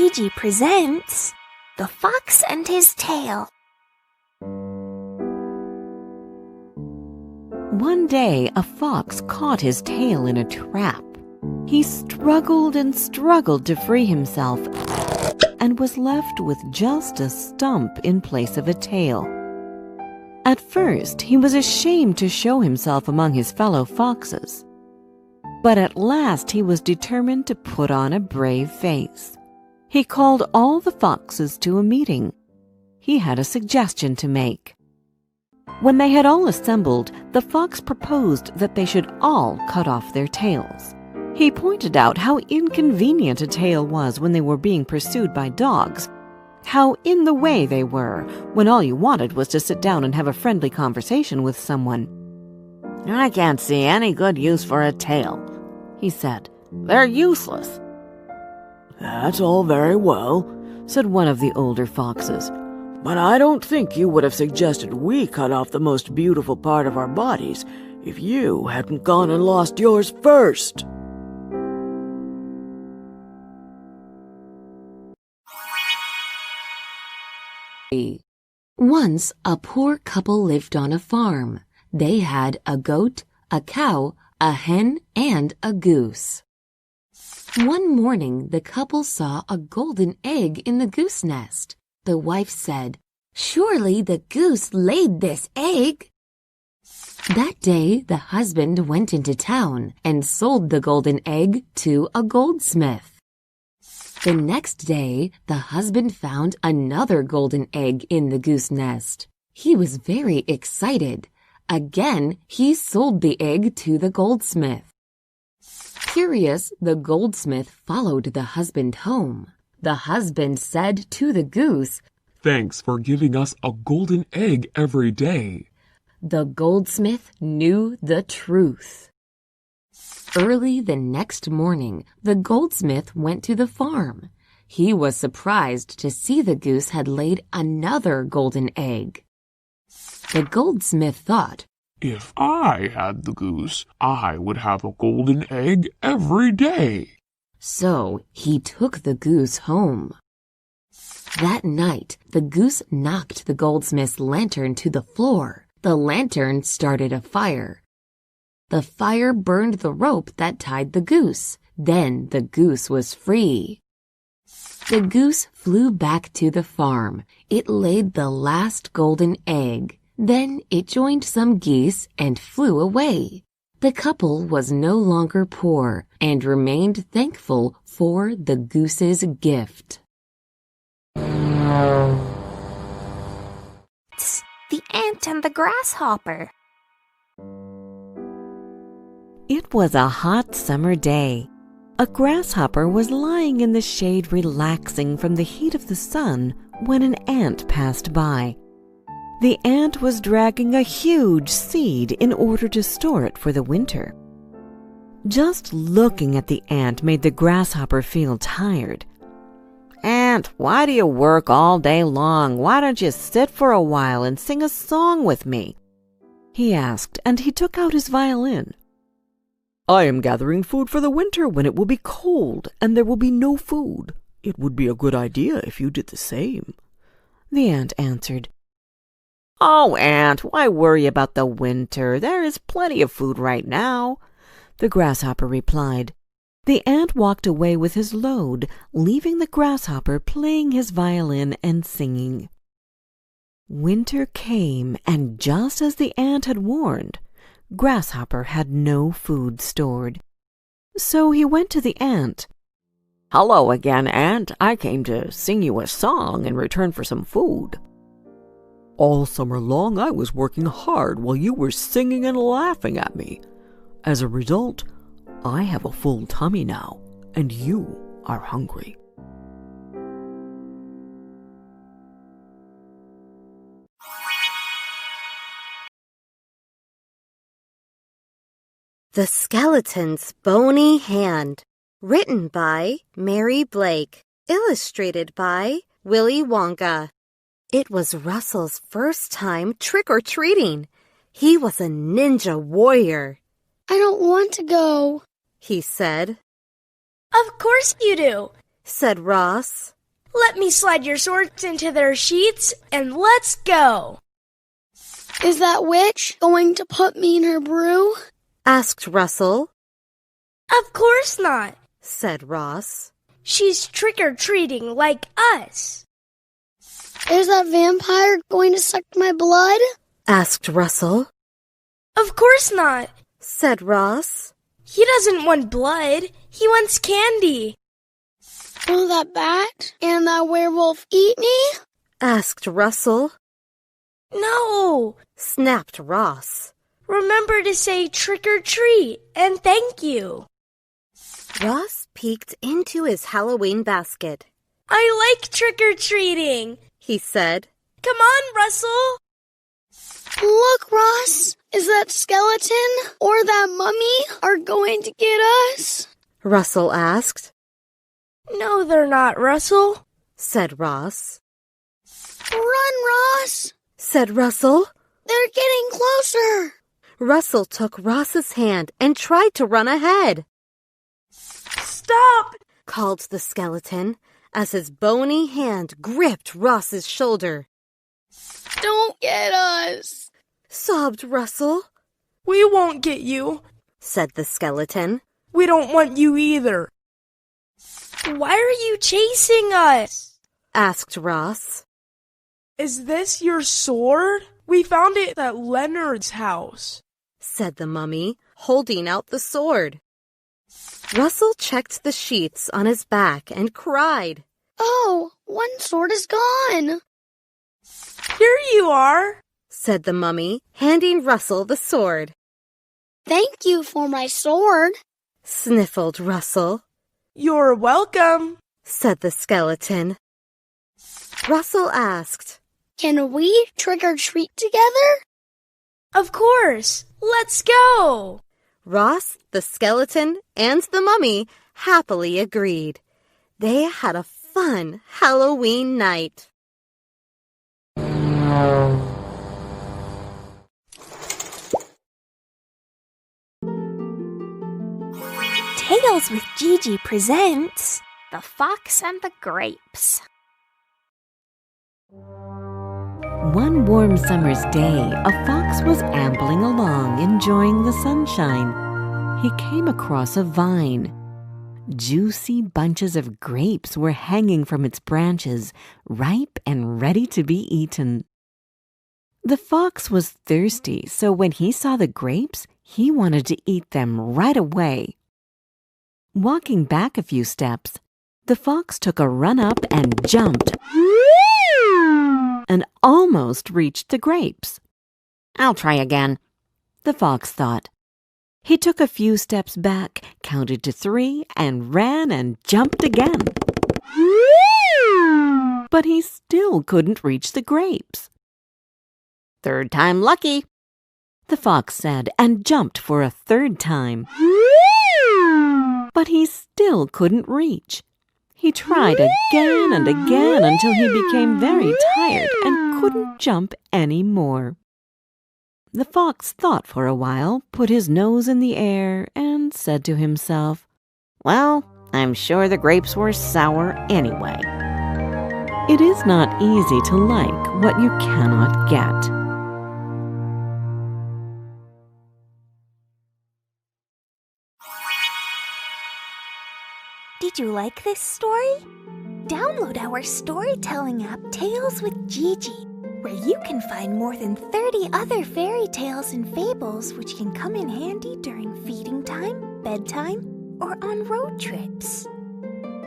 Luigi presents The Fox and His Tail. One day, a fox caught his tail in a trap. He struggled and struggled to free himself and was left with just a stump in place of a tail. At first, he was ashamed to show himself among his fellow foxes. But at last he was determined to put on a brave face. He called all the foxes to a meeting. He had a suggestion to make. When they had all assembled, the fox proposed that they should all cut off their tails. He pointed out how inconvenient a tail was when they were being pursued by dogs, how in the way they were when all you wanted was to sit down and have a friendly conversation with someone. "I can't see any good use for a tail," he said. "They're useless." "That's all very well," said one of the older foxes, "but I don't think you would have suggested we cut off the most beautiful part of our bodies if you hadn't gone and lost yours first." Once a poor couple lived on a farm. They had a goat, a cow, a hen, and a goose. One morning, the couple saw a golden egg in the goose nest. The wife said, "Surely the goose laid this egg." That day, the husband went into town and sold the golden egg to a goldsmith. The next day, the husband found another golden egg in the goose nest. He was very excited. Again, he sold the egg to the goldsmith. Curious, the goldsmith followed the husband home. The husband said to the goose, "Thanks for giving us a golden egg every day." The goldsmith knew the truth. Early the next morning, the goldsmith went to the farm. He was surprised to see the goose had laid another golden egg. The goldsmith thought, "If I had the goose, I would have a golden egg every day." So he took the goose home. That night, the goose knocked the goldsmith's lantern to the floor. The lantern started a fire. The fire burned the rope that tied the goose. Then the goose was free. The goose flew back to the farm. It laid the last golden egg. Then it joined some geese and flew away. The couple was no longer poor and remained thankful for the goose's gift. It's the ant and the grasshopper. It was a hot summer day. A grasshopper was lying in the shade relaxing from the heat of the sun when an ant passed by. The ant was dragging a huge seed in order to store it for the winter. Just looking at the ant made the grasshopper feel tired. "Ant, why do you work all day long? Why don't you sit for a while and sing a song with me?" he asked, and he took out his violin. "I am gathering food for the winter when it will be cold and there will be no food. It would be a good idea if you did the same," the ant answered. "Oh, Ant, why worry about the winter? There is plenty of food right now," the grasshopper replied. The ant walked away with his load, leaving the grasshopper playing his violin and singing. Winter came, and just as the ant had warned, Grasshopper had no food stored. So he went to the ant. "Hello again, Ant. I came to sing you a song in return for some food." "All summer long I was working hard while you were singing and laughing at me. As a result, I have a full tummy now, and you are hungry." The Skeleton's Bony Hand. Written by Mary Blake. Illustrated by Willy Wonka. It was Russell's first time trick-or-treating. He was a ninja warrior. "I don't want to go," he said. "Of course you do," said Ross. Let me slide your swords into their sheaths, and let's go. Is that witch going to put me in her brew? Asked Russell. Of course not, said Ross. She's trick-or-treating like us. Is that vampire going to suck my blood? Asked Russell. Of course not, said Ross. He doesn't want blood. He wants candy. Will that bat and that werewolf eat me? Asked Russell. No, snapped Ross. Remember to say trick-or-treat and thank you. Ross peeked into his Halloween basket. I like trick-or-treating, he said. Come on, Russell. Look, Ross. Is that skeleton or that mummy are going to get us? Russell asked. No, they're not, Russell, said Ross. Run, Ross, said Russell. They're getting closer. Russell took Ross's hand and tried to run ahead. Stop, called the skeleton as his bony hand gripped Ross's shoulder. Don't get us, sobbed Russell. We won't get you, said the skeleton. We don't want you either. Why are you chasing us? asked Ross. Is this your sword? We found it at Leonard's house, said the mummy, holding out the sword. Russell checked the sheaths on his back and cried. Oh, one sword is gone. Here you are, said the mummy, handing Russell the sword. Thank you for my sword, sniffled Russell. You're welcome, said the skeleton. Russell asked, Can we trick-or-treat together? Of course. Let's go. Ross, the skeleton, and the mummy happily agreed. They had a fun Halloween night. Tales with Gigi presents The Fox and the Grapes. One warm summer's day, a fox was ambling along, enjoying the sunshine. He came across a vine. Juicy bunches of grapes were hanging from its branches, ripe and ready to be eaten. The fox was thirsty, so when he saw the grapes, he wanted to eat them right away. Walking back a few steps, the fox took a run up and jumped and almost reached the grapes. I'll try again, the fox thought. He took a few steps back, counted to 3, and ran and jumped again. But he still couldn't reach the grapes. Third time lucky, the fox said, and jumped for a third time. But he still couldn't reach. He tried again and again until he became very tired and couldn't jump any more. The fox thought for a while, put his nose in the air, and said to himself, Well, I'm sure the grapes were sour anyway. It is not easy to like what you cannot get. Did you like this story? Download our storytelling app, Tales with Gigi, where you can find more than 30 other fairy tales and fables which can come in handy during feeding time, bedtime, or on road trips.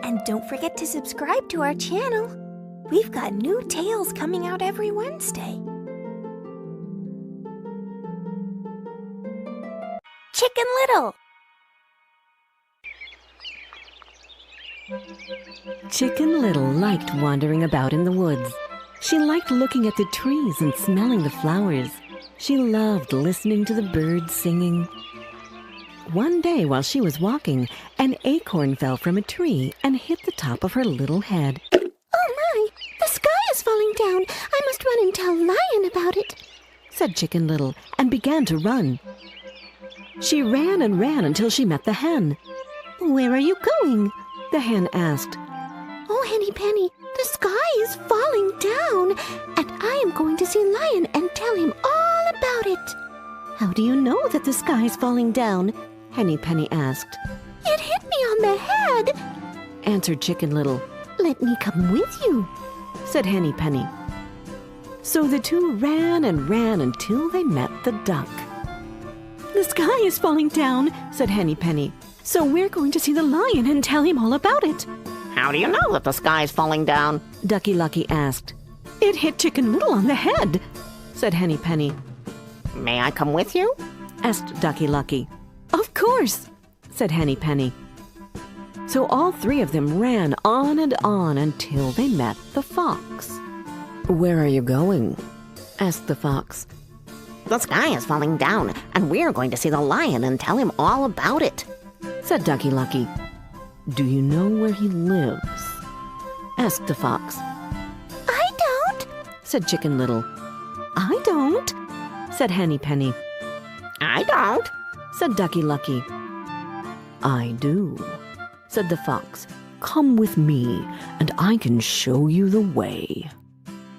And don't forget to subscribe to our channel. We've got new tales coming out every Wednesday. Chicken Little. Chicken Little liked wandering about in the woods. She liked looking at the trees and smelling the flowers. She loved listening to the birds singing. One day while she was walking, an acorn fell from a tree and hit the top of her little head. Oh my, the sky is falling down. I must run and tell Lion about it, said Chicken Little, and began to run. She ran and ran until she met the hen. Where are you going? The hen asked. Oh, Henny Penny, The sky is falling down, and I am going to see Lion and tell him all about it. How do you know that the sky is falling down? Henny Penny asked. It hit me on the head, answered Chicken Little. Let me come with you, said Henny Penny. So the two ran and ran until they met the duck. The sky is falling down, said Henny Penny. So we're going to see the lion and tell him all about it. How do you know that the sky is falling down? Ducky Lucky asked. It hit Chicken Little on the head, said Henny Penny. May I come with you? asked Ducky Lucky. Of course, said Henny Penny. So all three of them ran on and on until they met the fox. Where are you going? asked the fox. The sky is falling down, and we're going to see the lion and tell him all about it, said Ducky Lucky. Do you know where he lives? asked the fox. I don't, said Chicken Little. I don't, said Henny Penny. I don't, said Ducky Lucky. I do, said the fox. Come with me, and I can show you the way.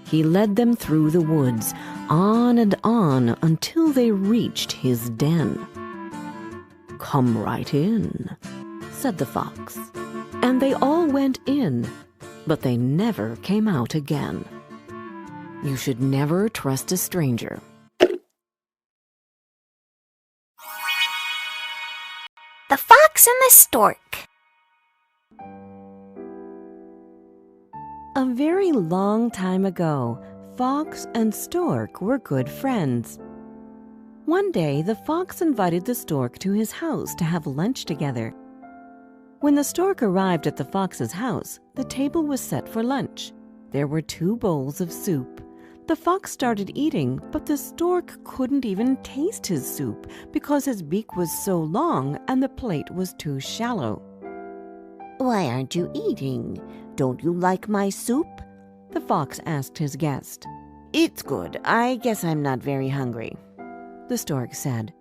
He led them through the woods, on and on, until they reached his den. Come right in, said the fox. And they all went in, but they never came out again. You should never trust a stranger. The Fox and the Stork. A very long time ago, Fox and Stork were good friends. One day, the fox invited the stork to his house to have lunch together. When the stork arrived at the fox's house, the table was set for lunch. There were 2 bowls of soup. The fox started eating, but the stork couldn't even taste his soup because his beak was so long and the plate was too shallow. Why aren't you eating? Don't you like my soup? The fox asked his guest. It's good. I guess I'm not very hungry, the stork said.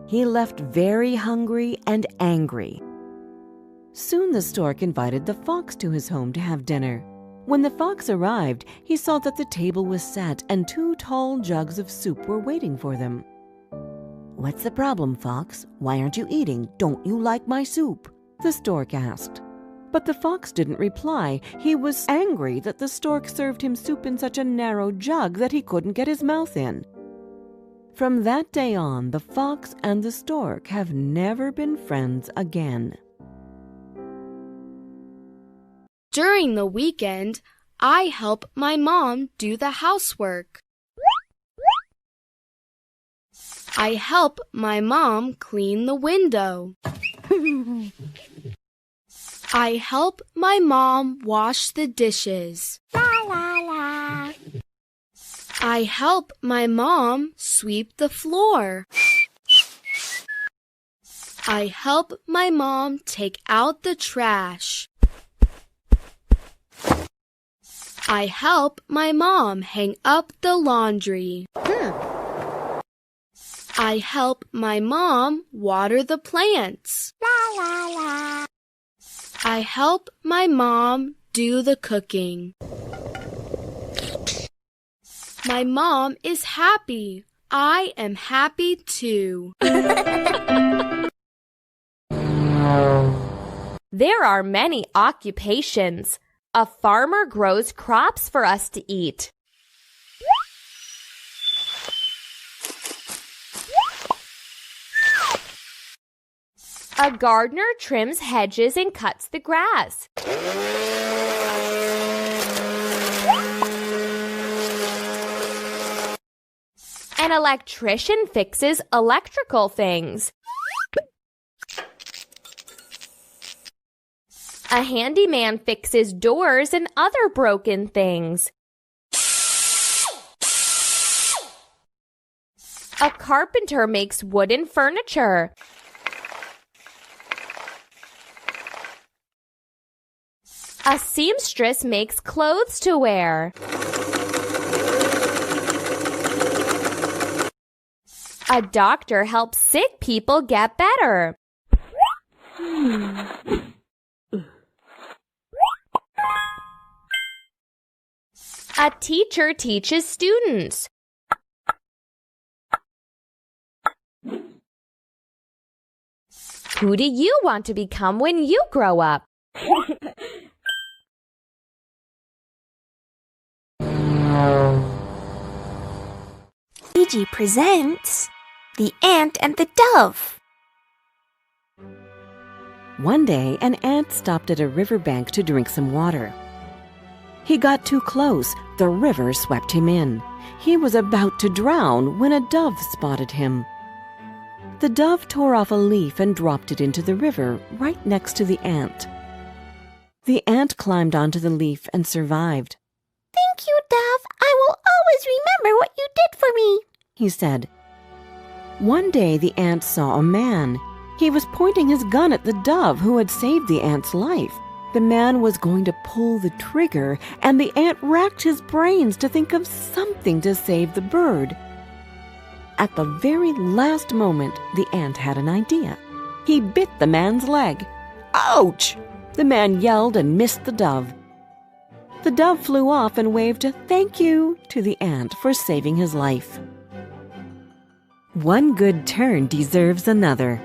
He left very hungry and angry. Soon the stork invited the fox to his home to have dinner. When the fox arrived, he saw that the table was set and 2 tall jugs of soup were waiting for them. What's the problem, Fox? Why aren't you eating? Don't you like my soup? The stork asked. But the fox didn't reply. He was angry that the stork served him soup in such a narrow jug that he couldn't get his mouth in. From that day on, the fox and the stork have never been friends again. During the weekend, I help my mom do the housework. I help my mom clean the window. I help my mom wash the dishes. La la la. I help my mom sweep the floor. I help my mom take out the trash. I help my mom hang up the laundry. I help my mom water the plants. La la la. I help my mom do the cooking. My mom is happy. I am happy too. There are many occupations. A farmer grows crops for us to eat. A gardener trims hedges and cuts the grass. An electrician fixes electrical things. A handyman fixes doors and other broken things. A carpenter makes wooden furniture. A seamstress makes clothes to wear. A doctor helps sick people get better. A teacher teaches students. Who do you want to become when you grow up? Gigi presents The Ant and the Dove. One day, an ant stopped at a riverbank to drink some water. He got too close. The river swept him in. He was about to drown when a dove spotted him. The dove tore off a leaf and dropped it into the river right next to the ant. The ant climbed onto the leaf and survived. "Thank you, Dove. I will always remember what you did for me," he said. One day the ant saw a man. He was pointing his gun at the dove who had saved the ant's life. The man was going to pull the trigger, and the ant racked his brains to think of something to save the bird. At the very last moment, the ant had an idea. He bit the man's leg. Ouch! The man yelled and missed the dove. The dove flew off and waved a thank you to the ant for saving his life. One good turn deserves another.